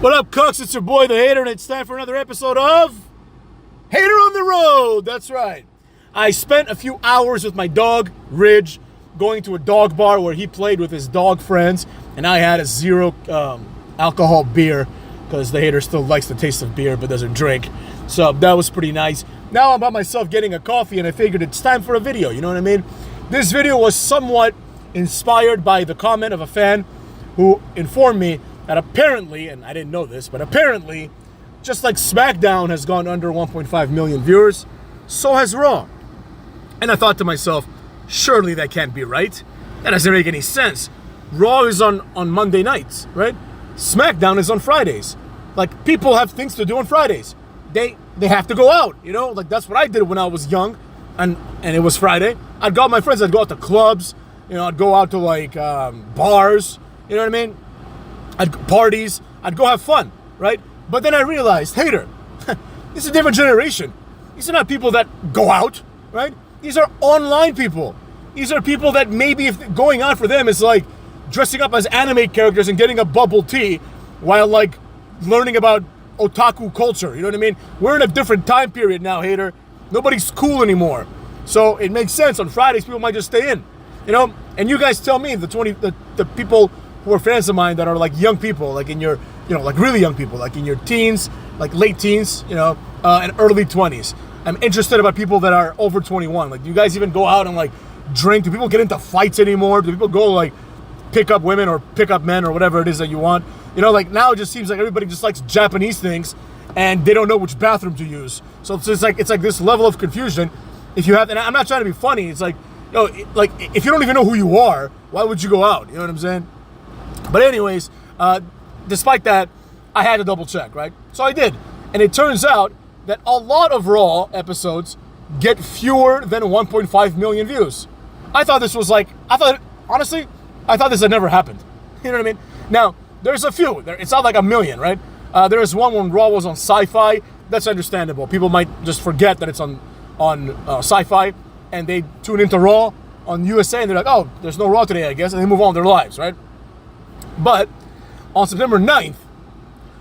What up, Cucks? It's your boy, the Hater, and it's time for another episode of Hater on the Road. That's right. I spent a few hours with my dog, Ridge, going to a dog bar where he played with his dog friends, and I had a zero alcohol beer because the Hater still likes the taste of beer but doesn't drink. So that was pretty nice. Now I'm by myself getting a coffee, and I figured it's time for a video. You know what I mean? This video was somewhat inspired by the comment of a fan who informed me that apparently, and I didn't know this, but apparently, just like SmackDown has gone under 1.5 million viewers, so has Raw. And I thought to myself, surely that can't be right. That doesn't make any sense. Raw is on Monday nights, right? SmackDown is on Fridays. Like, people have things to do on Fridays. They have to go out, you know? Like, that's what I did when I was young, and it was Friday. I'd go out with my friends, I'd go out to clubs, you know, I'd go out to, like, bars, you know what I mean? Parties, I'd go have fun, right? But then I realized, Hater, this is a different generation. These are not people that go out, right? These are online people. These are people that maybe if going out for them is like dressing up as anime characters and getting a bubble tea while like learning about otaku culture, you know what I mean? We're in a different time period now, Hater. Nobody's cool anymore. So it makes sense. On Fridays, people might just stay in, you know? And you guys tell me, the people who are fans of mine that are like young people, like in your, you know, like really young people, like in your teens, like late teens, you know, and early 20s. I'm interested about people that are over 21. Like, do you guys even go out and like drink? Do people get into fights anymore? Do people go like pick up women or pick up men or whatever it is that you want? You know, like now it just seems like everybody just likes Japanese things and they don't know which bathroom to use. So it's like this level of confusion. If you have, and I'm not trying to be funny, it's like, you know, like if you don't even know who you are, why would you go out? You know what I'm saying? But anyways, despite that, I had to double check, right? So I did. And it turns out that a lot of Raw episodes get fewer than 1.5 million views. I thought this was like, honestly, I thought this had never happened. You know what I mean? Now, there's a few. It's not like a million, right? There is one when Raw was on Sci-Fi. That's understandable. People might just forget that it's on Sci-Fi, and they tune into Raw on USA, and they're like, oh, there's no Raw today, I guess, and they move on with their lives, right? But on September 9th,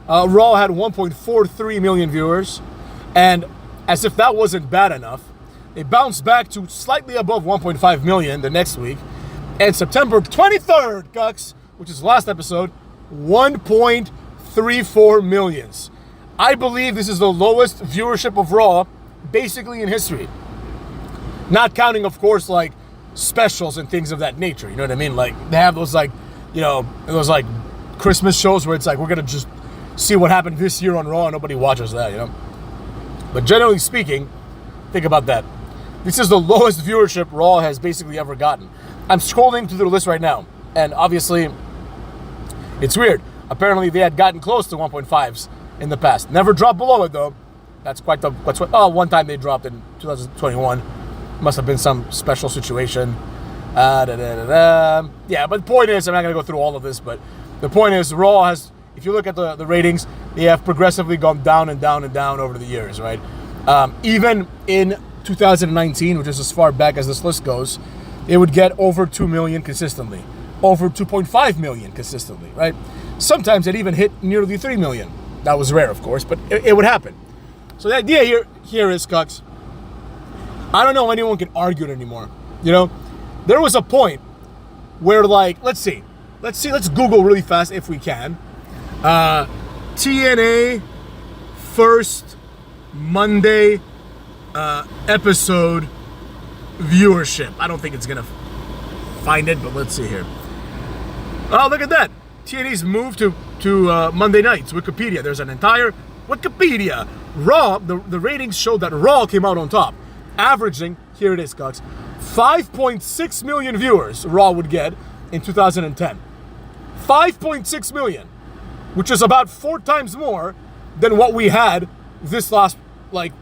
Raw had 1.43 million viewers, and as if that wasn't bad enough, they bounced back to slightly above 1.5 million the next week, and September 23rd, Cucks, which is last episode, 1.34 millions. I believe this is the lowest viewership of Raw, basically in history. Not counting, of course, like specials and things of that nature, you know what I mean? Like, they have those, like, you know, those like Christmas shows where it's like, we're gonna just see what happened this year on Raw, and nobody watches that, you know? But generally speaking, think about that. This is the lowest viewership Raw has basically ever gotten. I'm scrolling through the list right now, and obviously, it's weird. Apparently, they had gotten close to 1.5s in the past. Never dropped below it, though. That's quite the, one time they dropped in 2021. Must have been some special situation. Yeah, but the point is, I'm not going to go through all of this, but the point is, Raw has, if you look at the ratings, they have progressively gone down and down and down over the years, right? Even in 2019, which is as far back as this list goes, they would get over 2 million consistently, over 2.5 million consistently, right? Sometimes it even hit nearly 3 million. That was rare, of course, but it would happen. So the idea here is, Cucks, I don't know anyone can argue it anymore, you know? There was a point where, like, let's Google really fast if we can. TNA first Monday episode viewership. I don't think it's gonna find it, but let's see here. Oh, look at that. TNA's moved to Monday nights. Wikipedia. There's an entire Wikipedia. Raw, the ratings showed that Raw came out on top, averaging, here it is, Cucks, 5.6 million viewers Raw would get in 2010. 5.6 million, which is about 4 times more than what we had this last, like,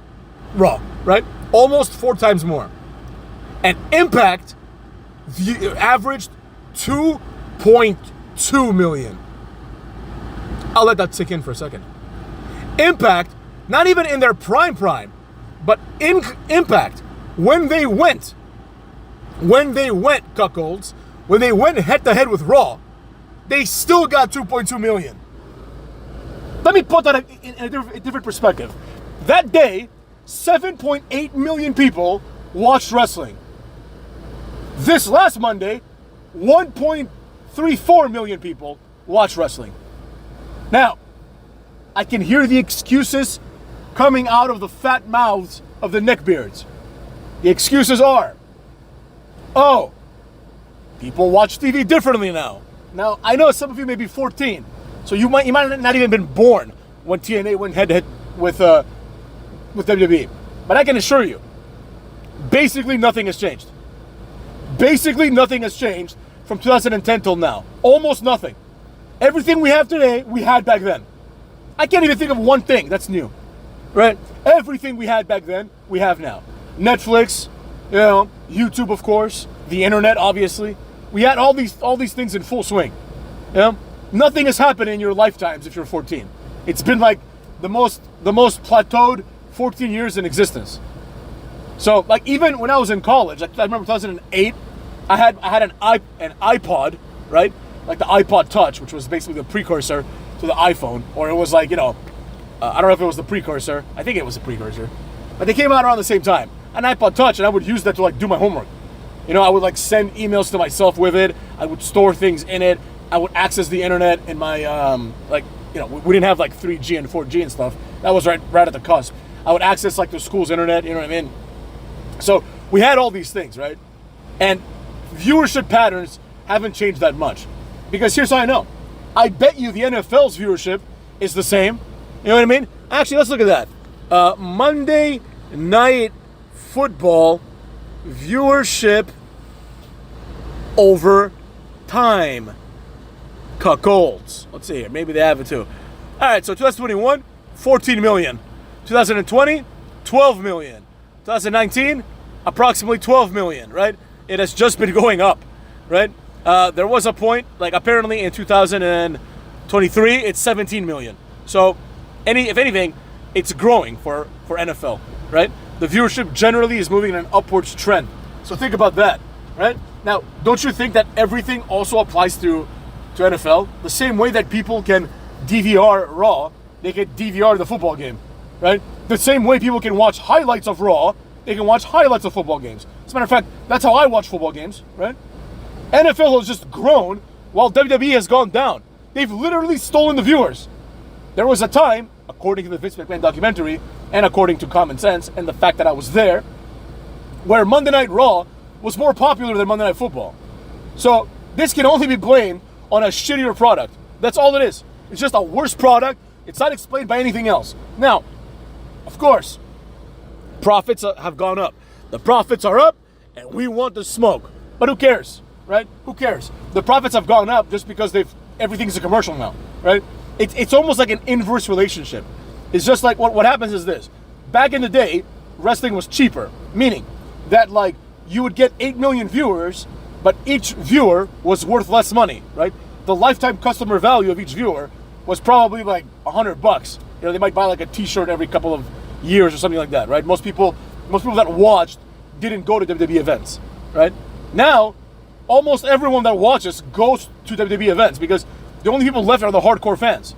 Raw, right? Almost 4 times more. And Impact averaged 2.2 million. I'll let that sink in for a second. Impact, not even in their prime, but in Impact, when they went cuckolds, when they went head to head with Raw, they still got 2.2 million. Let me put that in a different perspective. That day, 7.8 million people watched wrestling. This last Monday, 1.34 million people watched wrestling. Now, I can hear the excuses coming out of the fat mouths of the neckbeards. The excuses are, oh, people watch TV differently now. Now, I know some of you may be 14, so you might not even been born when TNA went head-to-head with WWE. But I can assure you, basically nothing has changed. Basically nothing has changed from 2010 till now. Almost nothing. Everything we have today, we had back then. I can't even think of one thing that's new, right? Everything we had back then, we have now. Netflix, YouTube, of course, the internet, obviously. We had all these things in full swing. Nothing has happened in your lifetimes if you're 14. It's been like the most plateaued 14 years in existence. So, like, even when I was in college, like, I remember 2008, I had an iPod, right? Like the iPod Touch, which was basically the precursor to the iPhone, or it was like, I don't know if it was the precursor. I think it was the precursor, but they came out around the same time. An iPod Touch, and I would use that to like do my homework. I would like send emails to myself with it. I would store things in it. I would access the internet in my we didn't have like 3G and 4G and stuff. That was right at the cusp. I would access like the school's internet. You know what I mean? So we had all these things, right? And viewership patterns haven't changed that much. Because here's how I know. I bet you the NFL's viewership is the same. You know what I mean? Actually, let's look at that. Monday Night Football viewership over time. Cuckolds. Let's see here. Maybe they have it too. All right, so 2021, 14 million. 2020, 12 million. 2019, approximately 12 million, right? It has just been going up, right? There was a point, like apparently in 2023, it's 17 million. So, if anything, it's growing for NFL, right? The viewership generally is moving in an upwards trend. So think about that, right? Now, don't you think that everything also applies to NFL? The same way that people can DVR Raw, they can DVR the football game, right? The same way people can watch highlights of Raw, they can watch highlights of football games. As a matter of fact, that's how I watch football games, right? NFL has just grown while WWE has gone down. They've literally stolen the viewers. There was a time, according to the Vince McMahon documentary, and according to common sense, and the fact that I was there, where Monday Night Raw was more popular than Monday Night Football. So this can only be blamed on a shittier product. That's all it is. It's just a worse product. It's not explained by anything else. Now, of course, profits have gone up. The profits are up, and we want the smoke. But who cares, right? Who cares? The profits have gone up just because everything's a commercial now, right? It's almost like an inverse relationship. It's just like what happens is this. Back in the day, wrestling was cheaper, meaning that like you would get 8 million viewers, but each viewer was worth less money, right? The lifetime customer value of each viewer was probably like $100. They might buy like a t-shirt every couple of years or something like that, right? Most people that watched didn't go to WWE events, right? Now, almost everyone that watches goes to WWE events because the only people left are the hardcore fans.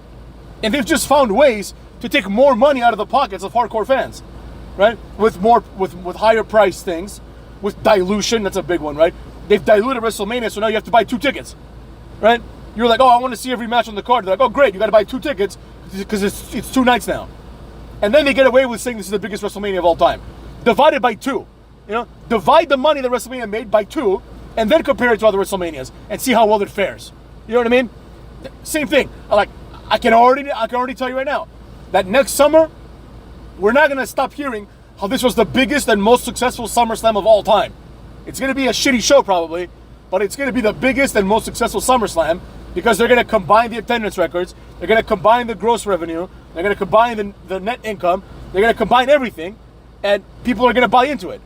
And they've just found ways to take more money out of the pockets of hardcore fans, right? With higher price things, with dilution, that's a big one, right? They've diluted WrestleMania, so now you have to buy 2 tickets, right? You're like, oh, I want to see every match on the card. They're like, oh, great, you got to buy 2 tickets because it's 2 nights now. And then they get away with saying this is the biggest WrestleMania of all time. Divided by 2, divide the money that WrestleMania made by 2, and then compare it to other WrestleManias and see how well it fares. You know what I mean? Same thing. I can already tell you right now that next summer we're not gonna stop hearing how this was the biggest and most successful SummerSlam of all time. It's gonna be a shitty show probably, but it's gonna be the biggest and most successful SummerSlam because they're gonna combine the attendance records, they're gonna combine the gross revenue, they're gonna combine the net income, they're gonna combine everything, and people are gonna buy into it.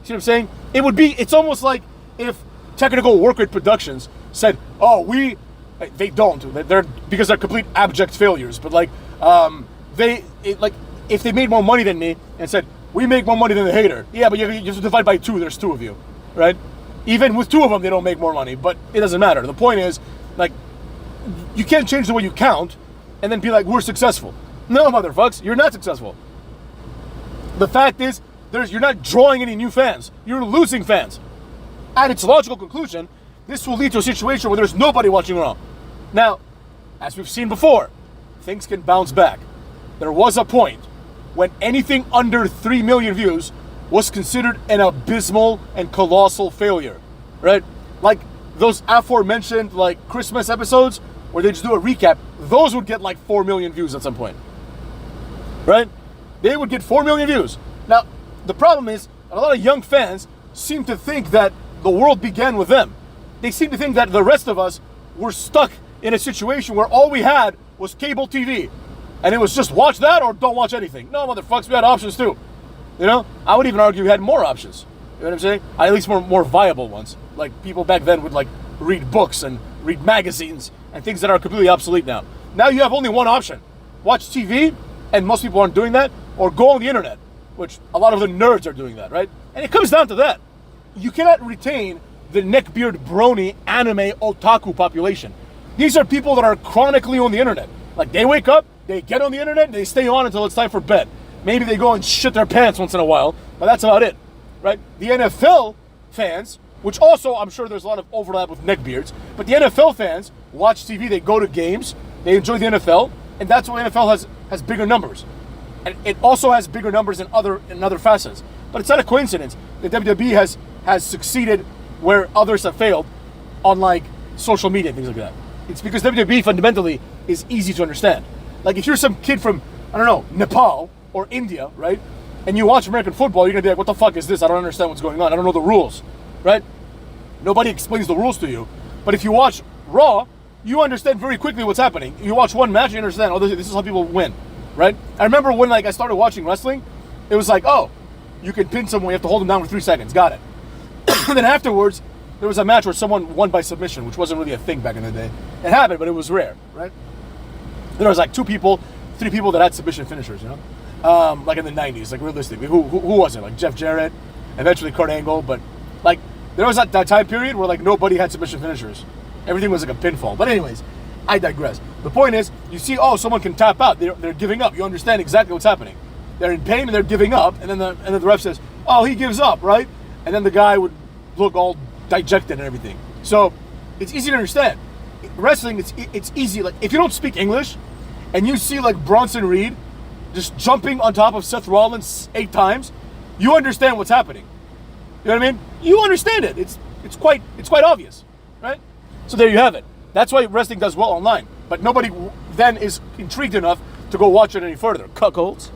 See what I'm saying? It's almost like if Technical Work Rate Productions said, oh, they don't. They're because they're complete abject failures. But if they made more money than me and said we make more money than the hater, yeah, but you have to divide by 2. There's 2 of you, right? Even with 2 of them, they don't make more money. But it doesn't matter. The point is, like, you can't change the way you count. and then be like, we're successful. No, motherfuckers, you're not successful. The fact is, you're not drawing any new fans. You're losing fans. At its logical conclusion, this will lead to a situation where there's nobody watching Raw. Now, as we've seen before, things can bounce back. There was a point when anything under 3 million views was considered an abysmal and colossal failure, right? Like those aforementioned like Christmas episodes where they just do a recap, those would get like 4 million views at some point, right? They would get 4 million views. Now, the problem is a lot of young fans seem to think that the world began with them. They seem to think that the rest of us were stuck in a situation where all we had was cable TV. And it was just watch that or don't watch anything. No, motherfuckers, we had options too. You know? I would even argue we had more options. You know what I'm saying? At least more viable ones. Like people back then would like read books and read magazines and things that are completely obsolete now. Now you have only one option. Watch TV, and most people aren't doing that, or go on the internet, which a lot of the nerds are doing that, right? And it comes down to that. You cannot retain the neckbeard brony anime otaku population. These are people that are chronically on the internet. Like they wake up, they get on the internet, and they stay on until it's time for bed. Maybe they go and shit their pants once in a while, but that's about it, right? The NFL fans, which also I'm sure there's a lot of overlap with neckbeards, but the NFL fans watch TV, they go to games, they enjoy the NFL, and that's why the NFL has bigger numbers. And it also has bigger numbers in other facets. But it's not a coincidence that WWE has succeeded where others have failed on like social media and things like that. It's because WWE fundamentally is easy to understand. Like if you're some kid from, I don't know, Nepal or India, right? And you watch American football, you're gonna be like, what the fuck is this? I don't understand what's going on. I don't know the rules, right? Nobody explains the rules to you. But if you watch Raw, you understand very quickly what's happening. You watch one match, you understand, oh, this is how people win, right? I remember when like I started watching wrestling, it was like, oh, you can pin someone, you have to hold them down for 3 seconds, got it. And then afterwards, there was a match where someone won by submission, which wasn't really a thing back in the day. It happened, but it was rare, right? There was like 3 people that had submission finishers, you know? Like in the 90s, like realistically. Who was it? Like Jeff Jarrett, eventually Kurt Angle, but like there was that time period where like nobody had submission finishers. Everything was like a pinfall. But anyways, I digress. The point is, you see, oh, someone can tap out. They're giving up. You understand exactly what's happening. They're in pain and they're giving up, and then the ref says, oh, he gives up, right? And then the guy would look all dejected and everything. So it's easy to understand. Wrestling, it's easy. Like if you don't speak English and you see like Bronson Reed just jumping on top of Seth Rollins 8 times, you understand what's happening. You know what I mean? You understand it. It's quite obvious, right? So there you have it. That's why wrestling does well online. But nobody then is intrigued enough to go watch it any further. Cuckolds.